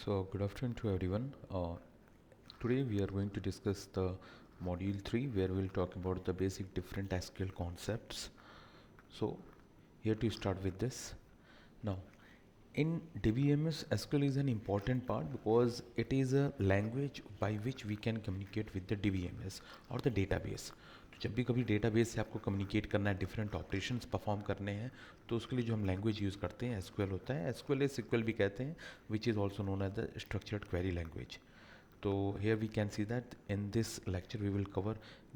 So, good afternoon to everyone. Today we are going to discuss the module 3 where we'll talk about the basic different SQL concepts. So, here to start with this. Now, in DBMS, SQL is an important part because it is a language by which we can communicate with the DBMS or the database. तो जब भी कभी database से आपको communicate करना है, different operations perform करने हैं, तो उसके लिए जो हम लैंग्वेज यूज़ करते हैं एसक्यूएल होता है. एसक्यूएल सिक्वल भी कहते हैं, which is also known as the structured query language. So here we can see that in this lecture we will cover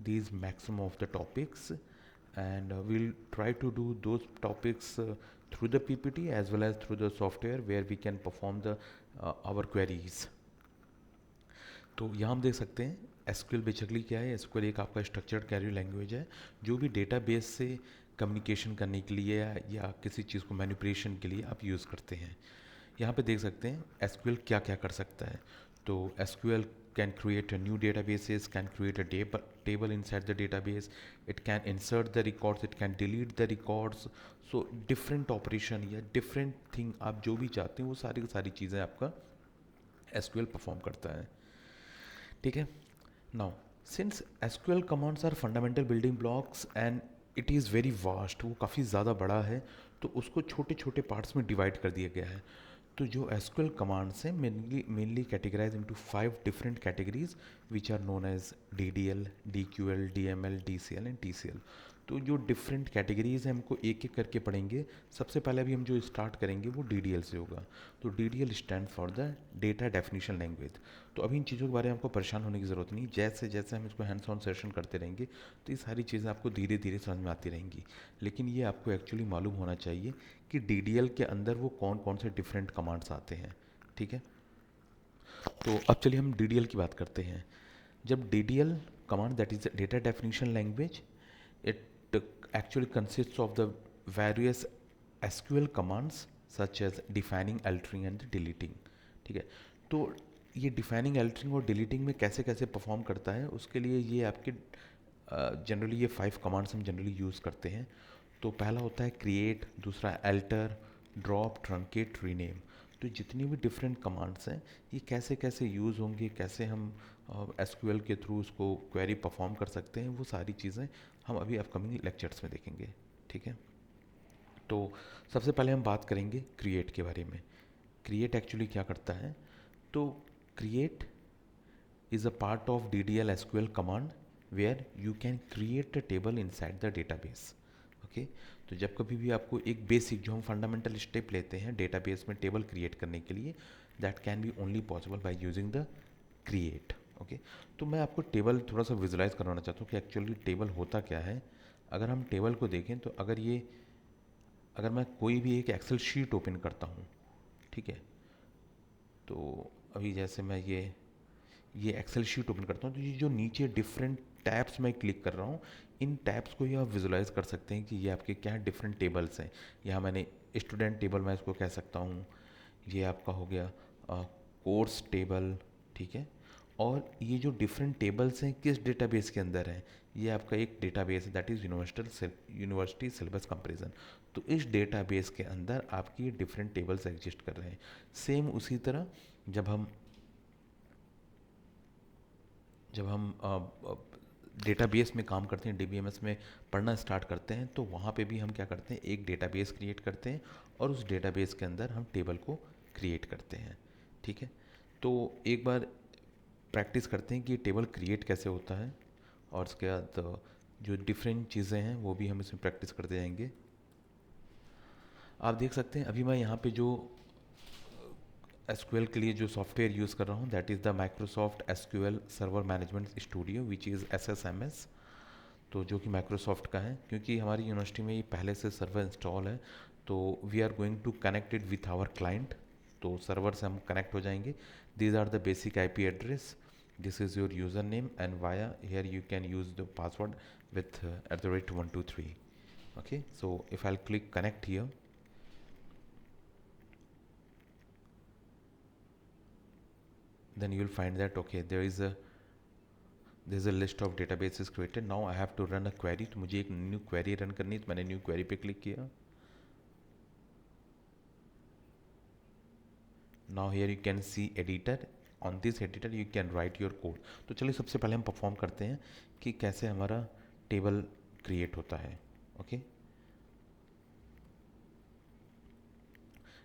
these maximum of the topics, and we'll try to do those topics through the PPT as well as through the software where we can perform the our queries. तो यहाँ हम देख सकते हैं SQL basically क्या है. SQL एक आपका स्ट्रक्चर्ड क्वेरी लैंग्वेज है जो भी डेटाबेस से कम्युनिकेशन करने के लिए या किसी चीज़ को मैनिपुलेशन के लिए आप यूज़ करते हैं. यहाँ पे देख सकते हैं एसक्यूएल क्या क्या कर सकता है. तो SQL can create a new databases, can create a table inside the database, it can insert the records, it can delete the records. So different operation या different thing आप जो भी चाहते हैं वो सारी की सारी चीज़ें आपका एसक्यूएल परफॉर्म करता है. ठीक है. Now since SQL commands are fundamental building blocks and it is very vast, वो काफ़ी ज़्यादा बड़ा है, तो उसको छोटे छोटे पार्ट्स में डिवाइड कर दिया गया है. तो जो एसक्यूएल कमांड्स हैं mainly categorise into 5 different categories which are known as DDL, DQL, DML, DCL and TCL. तो जो डिफरेंट कैटेगरीज हैं हमको एक एक करके पढ़ेंगे. सबसे पहले अभी हम जो स्टार्ट करेंगे वो डीडीएल से होगा. तो DDL stand for the data definition language. तो अभी इन चीज़ों के बारे में आपको परेशान होने की ज़रूरत नहीं. जैसे जैसे हम इसको हैंड्स ऑन सेशन करते रहेंगे तो ये सारी चीज़ें आपको धीरे धीरे समझ में आती रहेंगी. लेकिन ये आपको एक्चुअली मालूम होना चाहिए कि डीडीएल के अंदर वो कौन कौन से डिफरेंट कमांड्स आते हैं. ठीक है. तो अब चलिए हम डीडीएल की बात करते हैं. जब DDL command that is data definition language, it actually consists of the various SQL commands such as defining, altering and deleting. ठीक है. तो ये डिफाइनिंग, अल्टरिंग और डिलीटिंग में कैसे कैसे परफॉर्म करता है उसके लिए ये आपके जनरली ये 5 कमांड्स हम जनरली यूज़ करते हैं. तो पहला होता है क्रिएट, दूसरा अल्टर, ड्रॉप, ट्रंकेट, रीनेम. तो जितनी भी डिफरेंट कमांड्स हैं ये कैसे कैसे यूज़ होंगे, कैसे हम एसक्यूएल के थ्रू उसको क्वेरी परफॉर्म कर सकते हैं, वो सारी चीज़ें हम अभी अपकमिंग लेक्चर्स में देखेंगे. ठीक है. तो सबसे पहले हम बात करेंगे क्रिएट के बारे में. क्रिएट एक्चुअली क्या करता है. तो create is a part of DDL SQL command where you can create a table inside the database. Okay. तो जब कभी भी आपको एक बेसिक जो हम फंडामेंटल स्टेप लेते हैं डेटाबेस में टेबल क्रिएट करने के लिए, that can be only possible by using the create. Okay. तो मैं आपको टेबल थोड़ा सा विजुलाइज करवाना चाहता हूँ कि एक्चुअली टेबल होता क्या है. अगर हम टेबल को देखें तो अगर मैं कोई भी एक एक्सेल शीट ओपन करता हूँ, ठीक है, तो अभी जैसे मैं ये एक्सेल शीट ओपन करता हूँ तो ये जो नीचे डिफरेंट टैब्स मैं क्लिक कर रहा हूँ, इन टैब्स को ये आप विजुलाइज कर सकते हैं कि ये आपके क्या डिफरेंट टेबल्स हैं. यहाँ मैंने स्टूडेंट टेबल मैं इसको कह सकता हूँ. ये आपका हो गया कोर्स टेबल. ठीक है. और ये जो डिफरेंट टेबल्स हैं किस डेटाबेस के अंदर हैं, ये आपका एक डेटाबेस है that is university syllabus comparison. तो इस डेटाबेस के अंदर आपकी डिफरेंट टेबल्स एग्जिस्ट कर रहे हैं. सेम उसी तरह जब हम डेटाबेस में काम करते हैं, डीबीएमएस में पढ़ना स्टार्ट करते हैं, तो वहाँ पे भी हम क्या करते हैं, एक डेटाबेस क्रिएट करते हैं और उस डेटाबेस के अंदर हम टेबल को क्रिएट करते हैं. ठीक है. तो एक बार प्रैक्टिस करते हैं कि टेबल क्रिएट कैसे होता है और उसके बाद जो डिफरेंट चीज़ें हैं वो भी हम इसमें प्रैक्टिस करते जाएंगे. आप देख सकते हैं अभी मैं यहाँ पे जो एसक्यूएल के लिए जो सॉफ्टवेयर यूज़ कर रहा हूँ that is the Microsoft SQL server management studio which is SSMS. तो जो कि माइक्रोसॉफ्ट का है, क्योंकि हमारी यूनिवर्सिटी में ये पहले से सर्वर इंस्टॉल है, तो we are going to connected with our client. तो सर्वर से हम कनेक्ट हो जाएंगे. These are the basic IP address. This is your user name and via here you can use the password with @123. Okay, so if I'll click connect here, then you will find that okay, there's a list of databases created. Now I have to run a query. तो मुझे एक new query run करनी है, तो मैंने new query पे click किया. Now here you can see editor, on this editor you can write your code. तो चलिए सबसे पहले हम परफॉर्म करते हैं कि कैसे हमारा टेबल क्रिएट होता है। ओके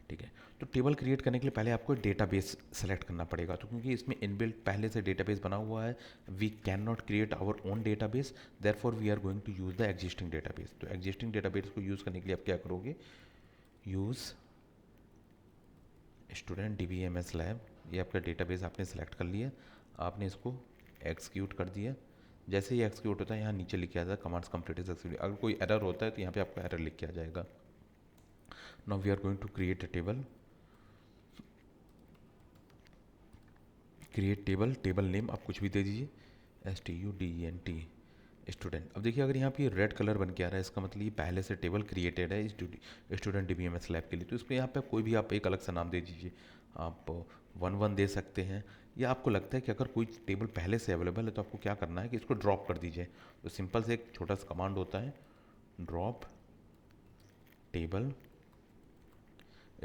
ठीक है, तो टेबल क्रिएट करने के लिए पहले आपको डेटाबेस सेलेक्ट करना पड़ेगा। तो क्योंकि इसमें इनबिल्ट पहले से डेटाबेस बना हुआ है, we can not create our own database, therefore we are going to use the existing database. तो एग्जिस्टिंग डेटाबेस को यूज़ करने के लिए आप क्या करोगे, यूज़ स्टूडेंट DBMS लैब। ये आपका डेटाबेस आपने सेलेक्ट कर लिया, आपने इसको एक्सिक्यूट कर दिया। जैसे ही एक्सिक्यूट होता है यहाँ नीचे लिख के आ जाता है कमांड्स कंप्लीट इज एक्सिक्यूट। अगर कोई एरर होता है तो यहाँ पे आपका एरर लिख के आ जाएगा। Now we are going to create a table. Create table, table name आप कुछ भी दे दीजिए, STUDENT स्टूडेंट। अब देखिए अगर यहाँ पे रेड कलर बन के आ रहा है, इसका मतलब ये पहले से टेबल क्रिएटेड है स्टूडेंट DBMS लैब के लिए। तो इसको यहाँ पे कोई भी आप एक अलग सा नाम दे दीजिए, आप 1 1 दे सकते हैं, या आपको लगता है कि अगर कोई टेबल पहले से अवेलेबल है तो आपको क्या करना है कि इसको ड्रॉप कर दीजिए। तो सिंपल से एक छोटा सा कमांड होता है, ड्रॉप टेबल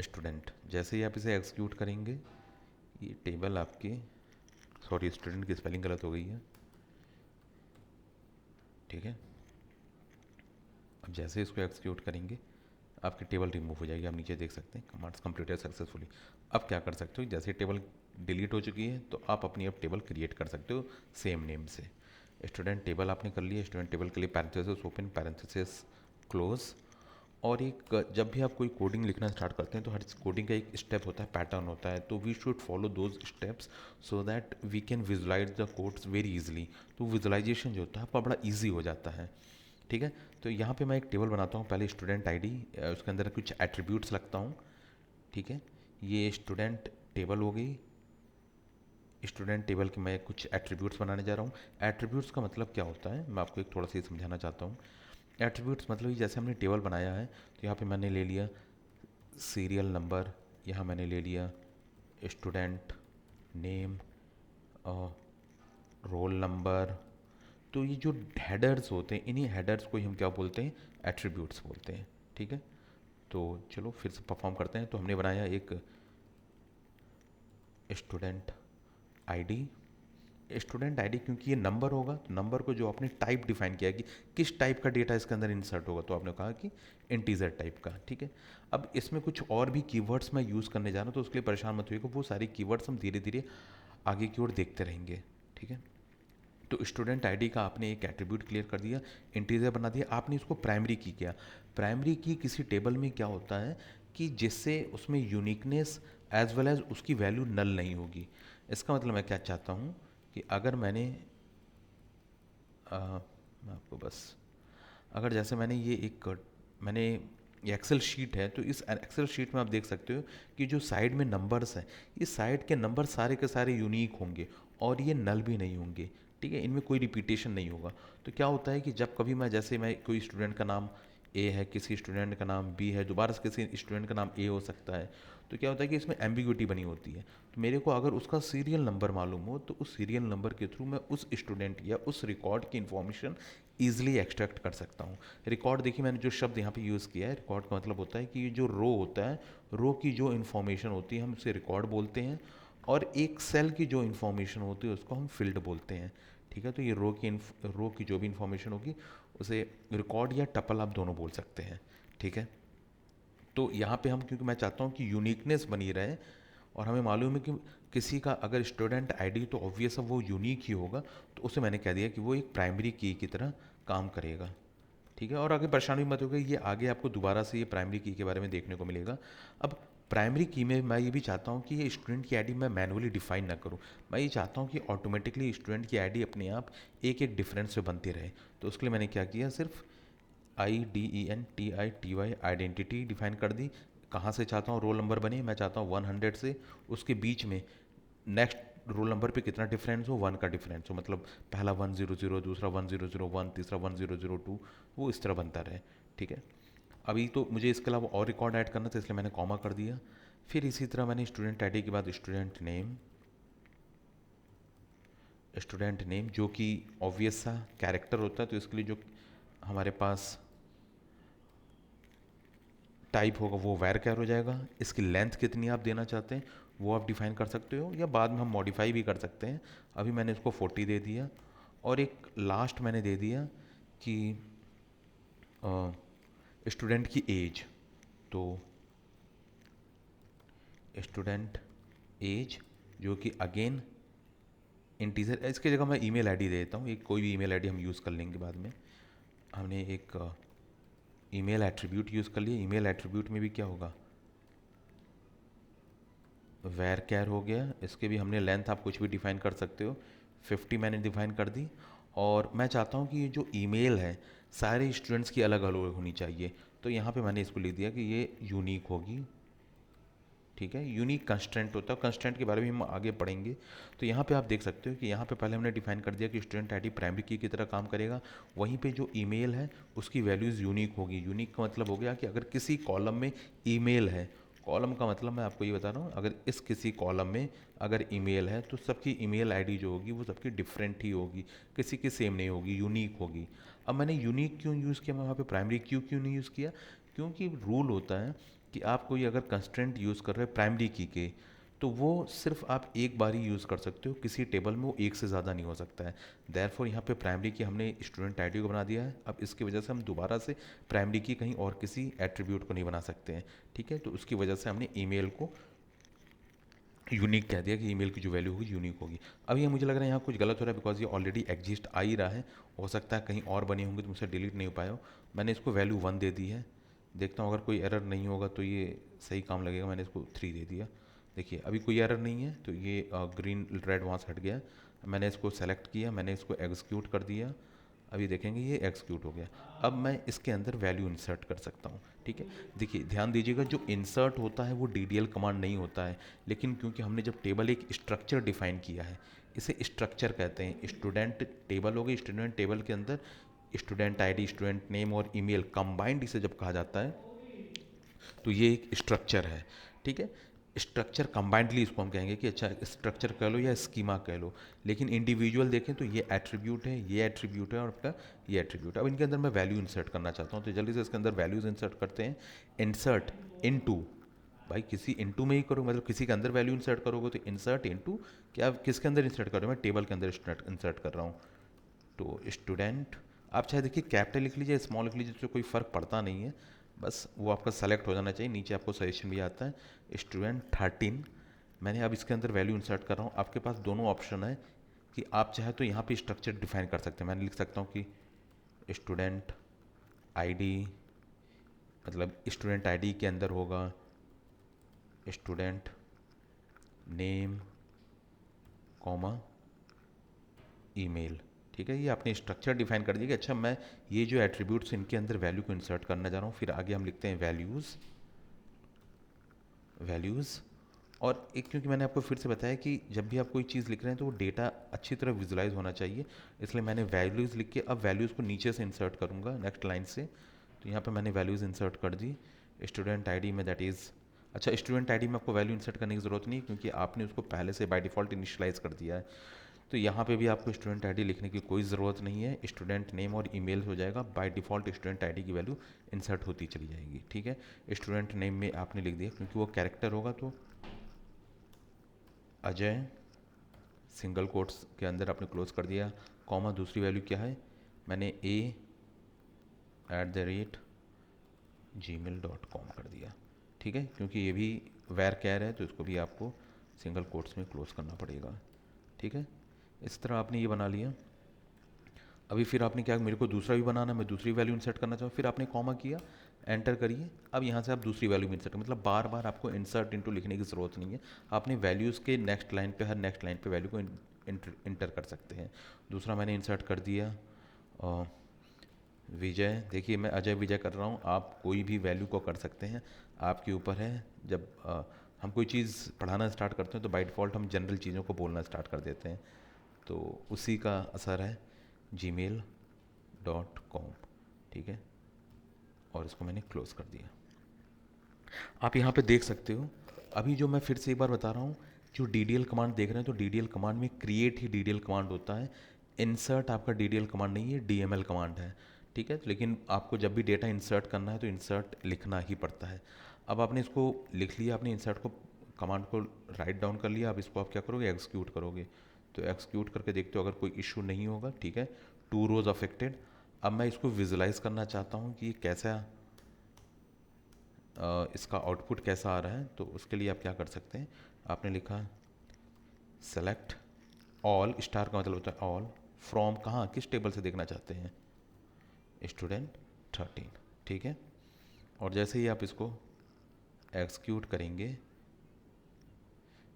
स्टूडेंट। जैसे ही आप इसे एग्जीक्यूट करेंगे ये टेबल आपकी, सॉरी स्टूडेंट की स्पेलिंग गलत हो गई है, ठीक है। अब जैसे इसको एक्सिक्यूट करेंगे आपकी टेबल रिमूव हो जाएगी। आप नीचे देख सकते हैं कमांड्स कंप्लीटेड सक्सेसफुली। अब क्या कर सकते हो, जैसे टेबल डिलीट हो चुकी है तो आप अपनी अब टेबल क्रिएट कर सकते हो सेम नेम से। स्टूडेंट टेबल आपने कर लिया, स्टूडेंट टेबल के लिए पैरेंथेसिस ओपन पैरेंथेसिस क्लोज। और एक जब भी आप कोई कोडिंग लिखना स्टार्ट करते हैं तो हर कोडिंग का एक स्टेप होता है, पैटर्न होता है, तो we should follow those steps so that we can visualize the codes very easily. तो विजुलाइजेशन जो होता है आपका बड़ा ईजी हो जाता है, ठीक है। तो यहाँ पे मैं एक टेबल बनाता हूँ, पहले स्टूडेंट आईडी, उसके अंदर कुछ एट्रीब्यूट्स लगता हूँ, ठीक है। ये स्टूडेंट टेबल हो गई। स्टूडेंट टेबल के मैं कुछ एट्रीब्यूट्स बनाने जा रहा हूँ। एट्रीब्यूट्स का मतलब क्या होता है मैं आपको एक थोड़ा सा ये समझाना चाहता हूँ। एट्रीब्यूट्स मतलब ये जैसे हमने टेबल बनाया है तो यहाँ पे मैंने ले लिया सीरियल नंबर, यहाँ मैंने ले लिया स्टूडेंट नेम, रोल नंबर। तो ये जो हेडर्स होते हैं इन्हीं हेडर्स को ही हम क्या बोलते हैं, एट्रीब्यूट्स बोलते हैं, ठीक है। तो चलो फिर से परफॉर्म करते हैं। तो हमने बनाया एक स्टूडेंट आईडी। स्टूडेंट आईडी क्योंकि ये नंबर होगा तो नंबर को जो आपने टाइप डिफाइन किया कि किस टाइप का डेटा इसके अंदर इंसर्ट होगा, तो आपने कहा कि इंटीजर टाइप का, ठीक है। अब इसमें कुछ और भी कीवर्ड्स मैं यूज़ करने जा रहा हूँ तो उसके लिए परेशान मत होइएगा, वो सारे कीवर्ड्स हम धीरे धीरे आगे की ओर देखते रहेंगे, ठीक है। तो स्टूडेंट आईडी का आपने एक एट्रीब्यूट क्लियर कर दिया, इंटीजर बना दिया, आपने इसको प्राइमरी की किया। प्राइमरी की किसी टेबल में क्या होता है कि जिससे उसमें यूनिकनेस एज वेल एज उसकी वैल्यू नल नहीं होगी। इसका मतलब मैं क्या चाहता हूँ कि अगर मैं आपको बस, अगर जैसे मैंने ये एक्सेल शीट है तो इस एक्सेल शीट में आप देख सकते हो कि जो साइड में नंबर्स हैं इस साइड के नंबर सारे के सारे यूनिक होंगे और ये नल भी नहीं होंगे, ठीक है। इनमें कोई रिपीटेशन नहीं होगा। तो क्या होता है कि जब कभी मैं कोई स्टूडेंट का नाम ए है, किसी स्टूडेंट का नाम बी है, दोबारा से किसी स्टूडेंट का नाम ए हो सकता है, तो क्या होता है कि इसमें एम्बिग्विटी बनी होती है। तो मेरे को अगर उसका सीरियल नंबर मालूम हो तो उस सीरियल नंबर के थ्रू मैं उस स्टूडेंट या उस रिकॉर्ड की इन्फॉर्मेशन ईजिली एक्सट्रैक्ट कर सकता हूँ। रिकॉर्ड देखिए मैंने जो शब्द यहाँ पे यूज़ किया है, रिकॉर्ड का मतलब होता है कि ये जो रो होता है, रो की जो इन्फॉर्मेशन होती है हम उसे रिकॉर्ड बोलते हैं, और एक सेल की जो इन्फॉर्मेशन होती है उसको हम फील्ड बोलते हैं, ठीक है। तो ये रो की जो भी इन्फॉर्मेशन होगी उसे रिकॉर्ड या टपल आप दोनों बोल सकते हैं, ठीक है। तो यहाँ पे हम, क्योंकि मैं चाहता हूँ कि यूनिकनेस बनी रहे और हमें मालूम है कि किसी का अगर स्टूडेंट आईडी तो ऑब्वियस है वो यूनिक ही होगा, तो उसे मैंने कह दिया कि वो एक प्राइमरी की तरह काम करेगा, ठीक है। और आगे परेशानी मत होगी, ये आगे आपको दोबारा से ये प्राइमरी की के बारे में देखने को मिलेगा। अब प्राइमरी की में मैं ये भी चाहता हूँ कि ये स्टूडेंट की आईडी मैं मैनुअली डिफाइन ना करूँ, मैं ये चाहता हूँ कि ऑटोमेटिकली स्टूडेंट की आईडी अपने आप एक एक डिफरेंस से बनती रहे। तो उसके लिए मैंने क्या किया, सिर्फ IDENTITY आइडेंटिटी डिफाइन कर दी। कहाँ से चाहता हूँ रोल नंबर बने, मैं चाहता हूँ 100 से उसके बीच में नेक्स्ट रोल नंबर पे कितना डिफरेंस हो, 1 का डिफरेंस हो, मतलब पहला 100, दूसरा 1001, तीसरा 1002, वो इस तरह बनता रहे, ठीक है। अभी तो मुझे इसके अलावा और रिकॉर्ड ऐड करना था इसलिए मैंने कॉमा कर दिया। फिर इसी तरह मैंने स्टूडेंट आईडी के बाद स्टूडेंट नेम जो कि ऑब्वियस सा कैरेक्टर होता है, तो इसके लिए जो हमारे पास टाइप होगा वो वैर कैर हो जाएगा। इसकी लेंथ कितनी आप देना चाहते हैं वो आप डिफ़ाइन कर सकते हो, या बाद में हम मॉडिफाई भी कर सकते हैं। अभी मैंने इसको 40 दे दिया, और एक लास्ट मैंने दे दिया कि स्टूडेंट की एज। तो स्टूडेंट एज जो कि अगेन इंटीजर, इसकी जगह मैं ईमेल आईडी दे देता हूँ, एक कोई भी ईमेल आईडी हम यूज़ कर लेंगे बाद में। हमने एक ईमेल एट्रीब्यूट यूज़ कर लिया। ईमेल एट्रीब्यूट में भी क्या होगा, वैर कैर हो गया। इसके भी हमने लेंथ आप कुछ भी डिफ़ाइन कर सकते हो, 50 मैंने डिफ़ाइन कर दी। और मैं चाहता हूँ कि ये जो ईमेल है सारे स्टूडेंट्स की अलग अलग होनी चाहिए, तो यहाँ पे मैंने इसको लिख दिया कि ये यूनिक होगी। ठीक है, यूनिक कंस्ट्रेंट होता है, कंस्ट्रेंट के बारे में हम आगे पढ़ेंगे। तो यहाँ पे आप देख सकते हो कि यहाँ पे पहले हमने डिफाइन कर दिया कि स्टूडेंट आईडी प्राइमरी की तरह काम करेगा। वहीं पे जो ईमेल है उसकी वैल्यूज़ यूनिक होगी। यूनिक का मतलब हो गया कि अगर किसी कॉलम में ईमेल है, कॉलम का मतलब मैं आपको ये बता रहा हूँ, अगर इस किसी कॉलम में अगर ईमेल है तो सबकी ईमेल आईडी जो होगी वो सबकी डिफरेंट ही होगी, किसी की सेम नहीं होगी, यूनिक होगी। अब मैंने यूनिक क्यों यूज़ किया, मैं वहाँ पे प्राइमरी क्यों नहीं यूज़ किया, क्योंकि रूल होता है कि आप कोई अगर कंस्ट्रेंट यूज़ कर रहे हैं प्राइमरी की के, तो वो सिर्फ आप एक बार ही यूज़ कर सकते हो, किसी टेबल में वो एक से ज़्यादा नहीं हो सकता है। देयरफॉर यहाँ पे प्राइमरी की हमने स्टूडेंट आईडी को बना दिया है। अब इसकी वजह से हम दोबारा से प्राइमरी की कहीं और किसी एट्रीब्यूट को नहीं बना सकते हैं। ठीक है, तो उसकी वजह से हमने ईमेल को यूनिक कह दिया कि ईमेल की जो वैल्यू होगी यूनिक होगी। अब ये मुझे लग रहा है यहाँ कुछ गलत हो रहा है, बिकॉज ये ऑलरेडी एग्जिस्ट आ ही रहा है। हो सकता है कहीं और बनी होंगी तो मुझसे डिलीट नहीं हो पाया हो। मैंने इसको वैल्यू 1 दे दी है। देखता हूँ अगर कोई एरर नहीं होगा तो ये सही काम लगेगा। मैंने इसको 3 दे दिया। देखिए अभी कोई एरर नहीं है, तो ये ग्रीन रेड वहाँ से हट गया। मैंने इसको सेलेक्ट किया, मैंने इसको एग्जीक्यूट कर दिया। अभी देखेंगे ये एग्जीक्यूट हो गया। अब मैं इसके अंदर वैल्यू इंसर्ट कर सकता हूँ। ठीक है, देखिए ध्यान दीजिएगा, जो इंसर्ट होता है वो DDL कमांड नहीं होता है, लेकिन क्योंकि हमने जब टेबल एक स्ट्रक्चर डिफाइन किया है, इसे स्ट्रक्चर कहते हैं। स्टूडेंट टेबल हो गई, स्टूडेंट टेबल के अंदर स्टूडेंट आईडी, स्टूडेंट नेम और ईमेल कंबाइंड इसे जब कहा जाता है तो ये एक स्ट्रक्चर है। ठीक है, स्ट्रक्चर कंबाइंडली इसको हम कहेंगे कि अच्छा स्ट्रक्चर कह लो या स्कीमा कह लो, लेकिन इंडिविजुअल देखें तो ये एट्रीब्यूट है, ये एट्रीब्यूट है और आपका ये एट्रीब्यूट है। अब इनके अंदर मैं वैल्यू इंसर्ट करना चाहता हूँ, तो जल्दी से इसके अंदर वैल्यूज इंसर्ट करते हैं। इंसर्ट इनटू, भाई किसी इनटू में ही करो, मतलब किसी के अंदर वैल्यू इंसर्ट करोगे तो इंसर्ट इनटू, क्या किसके अंदर इंसर्ट कर रहे हो, मैं टेबल के अंदर इंसर्ट कर रहा हूँ। तो स्टूडेंट, आप चाहे देखिए कैपिटल लिख लीजिए, स्मॉल लिख लीजिए, तो कोई फ़र्क पड़ता नहीं है, बस वो आपका सेलेक्ट हो जाना चाहिए। नीचे आपको सजेशन भी आता है स्टूडेंट 13। मैंने अब इसके अंदर वैल्यू इंसर्ट कर रहा हूँ। आपके पास दोनों ऑप्शन है कि आप चाहे तो यहाँ पे स्ट्रक्चर डिफाइन कर सकते हैं। मैंने लिख सकता हूँ कि स्टूडेंट आईडी, मतलब स्टूडेंट आईडी के अंदर होगा स्टूडेंट नेम कॉमा ईमेल। ठीक है, ये आपने स्ट्रक्चर डिफाइन कर दिया कि अच्छा मैं ये जो एट्रीब्यूट्स इनके अंदर वैल्यू को इंसर्ट करना जा रहा हूँ। फिर आगे हम लिखते हैं वैल्यूज़। वैल्यूज़, और एक, क्योंकि मैंने आपको फिर से बताया कि जब भी आप कोई चीज़ लिख रहे हैं तो वो डेटा अच्छी तरह विजुलाइज होना चाहिए, इसलिए मैंने वैल्यूज़ लिख के अब वैल्यूज़ को नीचे से इंसर्ट करूँगा नेक्स्ट लाइन से। तो यहाँ पे मैंने वैल्यूज़ इंसर्ट कर दी स्टूडेंट आईडी में, दैट इज़, अच्छा स्टूडेंट आईडी में आपको वैल्यू इंसर्ट करने की ज़रूरत नहीं है क्योंकि आपने उसको पहले से बाय डिफ़ॉल्ट इनिशियलाइज़ कर दिया है। तो यहाँ पे भी आपको स्टूडेंट आईडी लिखने की कोई ज़रूरत नहीं है, स्टूडेंट नेम और ईमेल हो जाएगा। बाय डिफ़ॉल्ट स्टूडेंट आईडी की वैल्यू इंसर्ट होती चली जाएगी। ठीक है, स्टूडेंट नेम में आपने लिख दिया क्योंकि वो कैरेक्टर होगा, तो अजय सिंगल कोट्स के अंदर आपने क्लोज कर दिया, कॉमा दूसरी वैल्यू क्या है, मैंने a@gmail.com कर दिया। ठीक है, क्योंकि ये भी वैर कैर है तो इसको भी आपको सिंगल कोट्स में क्लोज करना पड़ेगा। ठीक है, इस तरह आपने ये बना लिया। अभी फिर आपने क्या, मेरे को दूसरा भी बनाना, मैं दूसरी वैल्यू इंसर्ट करना चाहूँ, फिर आपने कॉमा किया, एंटर करिए। अब यहाँ से आप दूसरी वैल्यू में इंसर्ट, मतलब बार बार आपको इंसर्ट इनटू लिखने की ज़रूरत नहीं है। आपने वैल्यूज़ के नेक्स्ट लाइन पे, हर नेक्स्ट लाइन पे वैल्यू को इंटर कर सकते हैं। दूसरा मैंने इंसर्ट कर दिया विजय। देखिए मैं अजय विजय कर रहा हूँ, आप कोई भी वैल्यू को कर सकते हैं, आपके ऊपर है। जब हम कोई चीज़ पढ़ाना स्टार्ट करते हैं तो बाय डिफ़ॉल्ट हम जनरल चीज़ों को बोलना स्टार्ट कर देते हैं, तो उसी का असर है gmail.com। ठीक है, और इसको मैंने क्लोज कर दिया। आप यहाँ पे देख सकते हो, अभी जो मैं फिर से एक बार बता रहा हूँ, जो DDL कमांड देख रहे हैं तो DDL कमांड में क्रिएट ही DDL कमांड होता है, इंसर्ट आपका DDL कमांड नहीं है, DML कमांड है। ठीक है, लेकिन आपको जब भी डेटा इंसर्ट करना है तो इंसर्ट लिखना ही पड़ता है। अब आपने इसको लिख लिया, आपने इंसर्ट को कमांड को राइट डाउन कर लिया, अब इसको आप क्या करोगे, एग्जीक्यूट करोगे। तो एग्जीक्यूट करके देखते हो अगर कोई इशू नहीं होगा, ठीक है। 2 रोज अफेक्टेड। अब मैं इसको विजुलाइज करना चाहता हूँ कि कैसा इसका आउटपुट कैसा आ रहा है। तो उसके लिए आप क्या कर सकते हैं, आपने लिखा सेलेक्ट ऑल, स्टार का मतलब होता है ऑल, फ्रॉम कहाँ, किस टेबल से देखना चाहते हैं, स्टूडेंट 13, ठीक है। और जैसे ही आप इसको एग्जीक्यूट करेंगे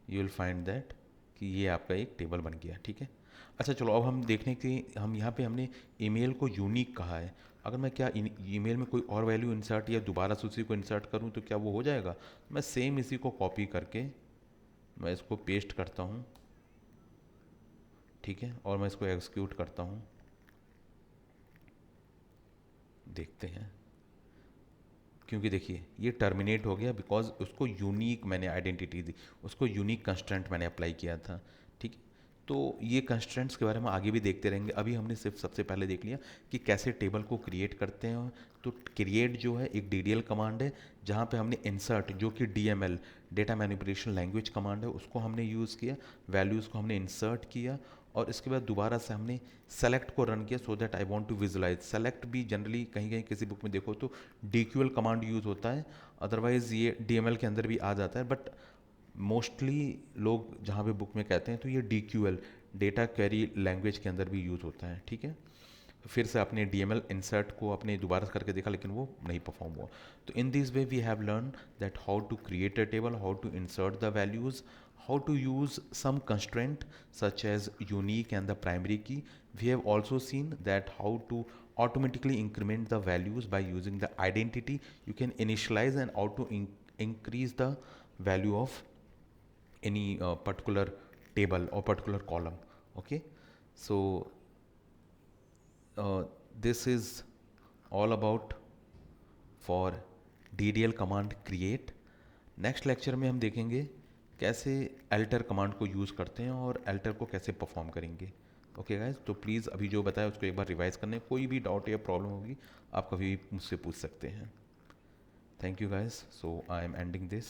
यू विल फाइंड दैट कि ये आपका एक टेबल बन गया, ठीक है। अच्छा चलो अब हम देखने की, हम यहाँ पे हमने ईमेल को यूनिक कहा है। अगर मैं क्या ईमेल में कोई और वैल्यू इंसर्ट या दोबारा से उसी को इंसर्ट करूँ तो क्या वो हो जाएगा। मैं सेम इसी को कॉपी करके मैं इसको पेस्ट करता हूँ, ठीक है, और मैं इसको एग्जीक्यूट करता हूँ। देखते हैं, क्योंकि देखिए ये टर्मिनेट हो गया बिकॉज उसको यूनिक मैंने आइडेंटिटी दी, उसको यूनिक कंस्ट्रेंट मैंने अप्लाई किया था, ठीक है। तो ये कंस्ट्रेंट्स के बारे में आगे भी देखते रहेंगे। अभी हमने सिर्फ सबसे पहले देख लिया कि कैसे टेबल को क्रिएट करते हैं। तो क्रिएट जो है एक DDL कमांड है, जहाँ पे हमने इंसर्ट जो कि DML data manipulation language command है उसको हमने यूज़ किया, वैल्यूज़ को हमने इंसर्ट किया, और इसके बाद दोबारा से हमने सेलेक्ट को रन किया so that I want to visualize. Select भी जनरली कहीं कहीं किसी बुक में देखो तो DQL कमांड यूज़ होता है, अदरवाइज़ ये DML के अंदर भी आ जाता है, बट मोस्टली लोग जहाँ पे बुक में कहते हैं तो ये DQL डेटा क्वेरी लैंग्वेज के अंदर भी यूज़ होता है, ठीक है। फिर से अपने DML इंसर्ट को अपने दोबारा करके देखा लेकिन वो नहीं परफॉर्म हुआ। तो in this way we have learn that how to create a table, how to insert the values, how to use some constraint such as unique and the primary key. We have also seen that how to automatically increment the values by using the identity. You can initialize and how to increase the value of any particular table or particular column. Okay, so this is all about for DDL command create. Next lecture में हम देखेंगे कैसे alter command को use करते हैं और alter को कैसे परफॉर्म करेंगे। ओके गाइज, तो प्लीज़ अभी जो बताया उसको एक बार रिवाइज करने, कोई भी डाउट या प्रॉब्लम होगी आप कभी भी मुझसे पूछ सकते हैं। Thank you guys, so I am ending this.